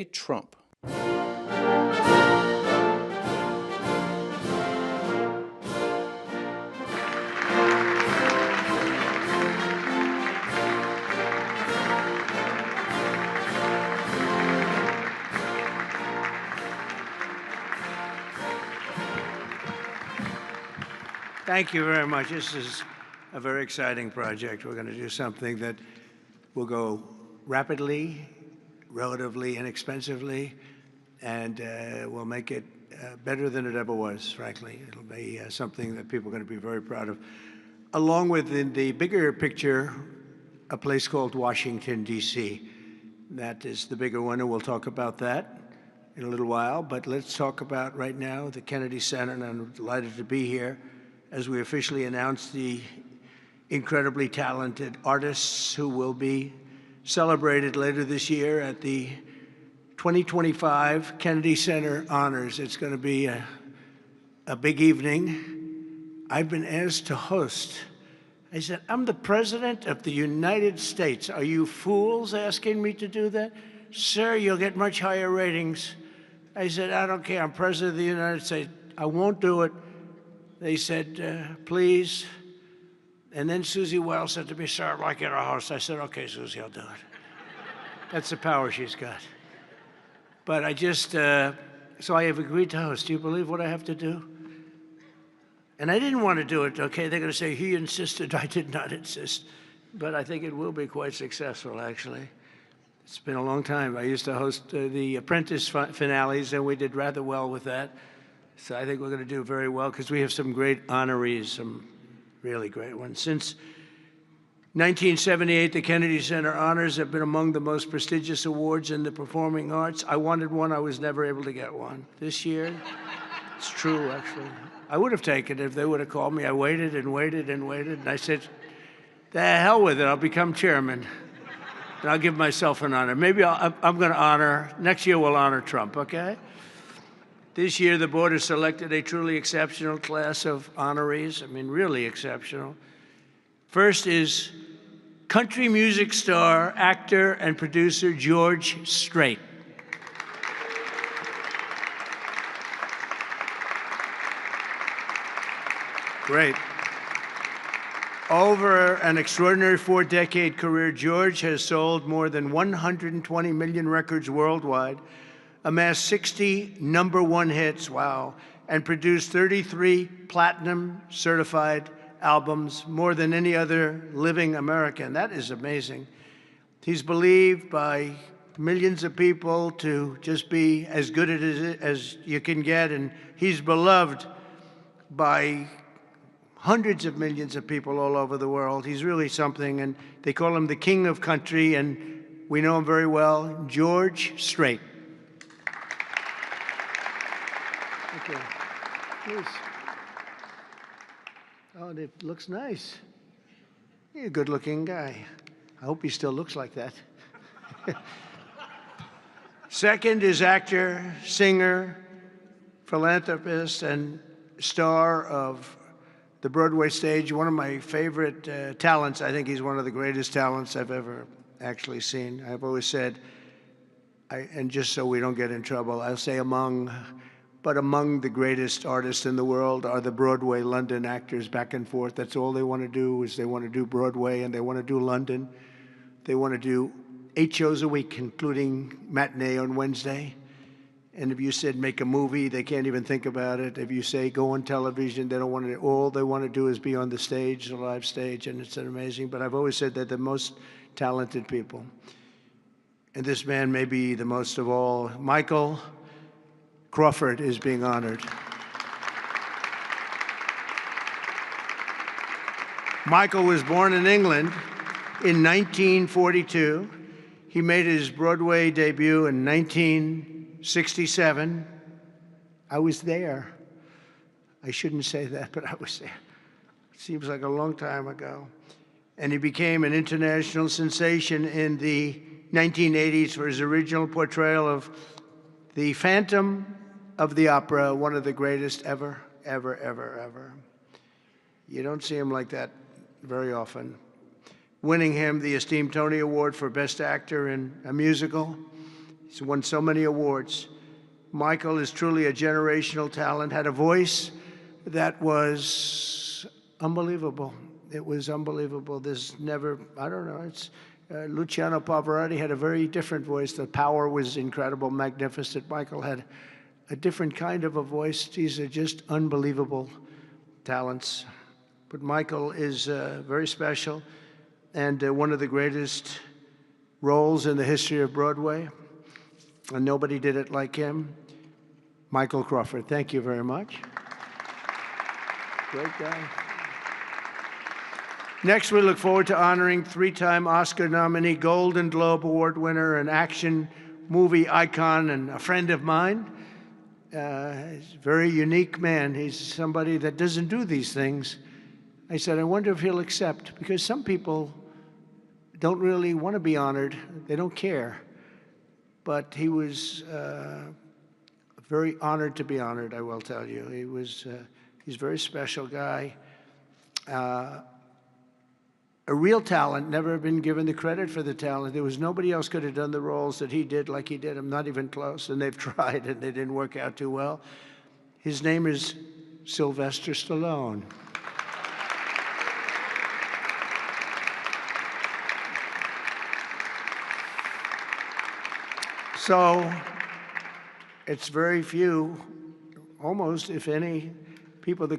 Trump. Thank you very much. This is a very exciting project. We're going to do something that will go rapidly, relatively inexpensively, and will make it better than it ever was, frankly. It'll be something that people are going to be very proud of. Along with, in the bigger picture, a place called Washington, D.C. That is the bigger one, and we'll talk about that in a little while. But let's talk about right now the Kennedy Center, and I'm delighted to be here as we officially announce the incredibly talented artists who will be celebrated later this year at the 2025 Kennedy Center Honors. It's going to be a big evening. I've been asked to host. I said, I'm the President of the United States. Are you fools asking me to do that? Sir, you'll get much higher ratings. I said, I don't care. I'm President of the United States. I won't do it. They said, please. And then Susie Wells said to me, sir, I'd like you to host. I said, okay, Susie, I'll do it. That's the power she's got. But I just, so I have agreed to host. Do you believe what I have to do? And I didn't want to do it, okay? They're going to say, he insisted. I did not insist. But I think it will be quite successful, actually. It's been a long time. I used to host the Apprentice finales, and we did rather well with that. So I think we're going to do very well because we have some great honorees, some really great ones. Since 1978, the Kennedy Center Honors have been among the most prestigious awards in the performing arts. I wanted one. I was never able to get one. This year, it's true, actually. I would have taken it if they would have called me. I waited and waited and waited, and I said, the hell with it. I'll become chairman, and I'll give myself an honor. Maybe I'm going to honor, next year we'll honor Trump, okay? This year, the board has selected a truly exceptional class of honorees. I mean, really exceptional. First is country music star, actor, and producer George Strait. Great. Over an extraordinary 4-decade career, George has sold more than 120 million records worldwide, amassed 60 #1 hits, wow, and produced 33 platinum certified albums, more than any other living American. That is amazing. He's believed by millions of people to just be as good as you can get, and he's beloved by hundreds of millions of people all over the world. He's really something, and they call him the king of country, and we know him very well, George Strait. Okay, please. Oh, it looks nice. You're a good-looking guy. I hope he still looks like that. Second is actor, singer, philanthropist, and star of the Broadway stage. One of my favorite talents. I think he's one of the greatest talents I've ever actually seen. I've always said, and just so we don't get in trouble, I'll say among the greatest artists in the world are the Broadway London actors back and forth. That's all they want to do is they want to do Broadway and they want to do London. They want to do 8 shows a week, including matinee on Wednesday. And if you said make a movie, they can't even think about it. If you say go on television, they don't want to. All they want to do is be on the stage, the live stage, and it's amazing. But I've always said they're the most talented people. And this man may be the most of all. Michael Crawford is being honored. Michael was born in England in 1942. He made his Broadway debut in 1967. I was there. I shouldn't say that, but I was there. It seems like a long time ago. And he became an international sensation in the 1980s for his original portrayal of the Phantom of the Opera, one of the greatest ever, ever, ever, ever. You don't see him like that very often. Winning him the esteemed Tony Award for Best Actor in a Musical. He's won so many awards. Michael is truly a generational talent, had a voice that was unbelievable. It was unbelievable. There's never, I don't know, it's, Luciano Pavarotti had a very different voice. The power was incredible, magnificent. Michael had a different kind of a voice. These are just unbelievable talents. But Michael is very special and one of the greatest roles in the history of Broadway. And nobody did it like him. Michael Crawford, thank you very much. Great guy. Next, we look forward to honoring three-time Oscar nominee, Golden Globe Award winner, an action movie icon, and a friend of mine. He's a very unique man. He's somebody that doesn't do these things. I said, I wonder if he'll accept, because some people don't really want to be honored. They don't care. But he was very honored to be honored, I will tell you. He's a very special guy. A real talent, never been given the credit for the talent. There was nobody else could have done the roles that he did like he did. I'm not even close, and they've tried, and they didn't work out too well. His name is Sylvester Stallone. So it's very few, almost, if any, people that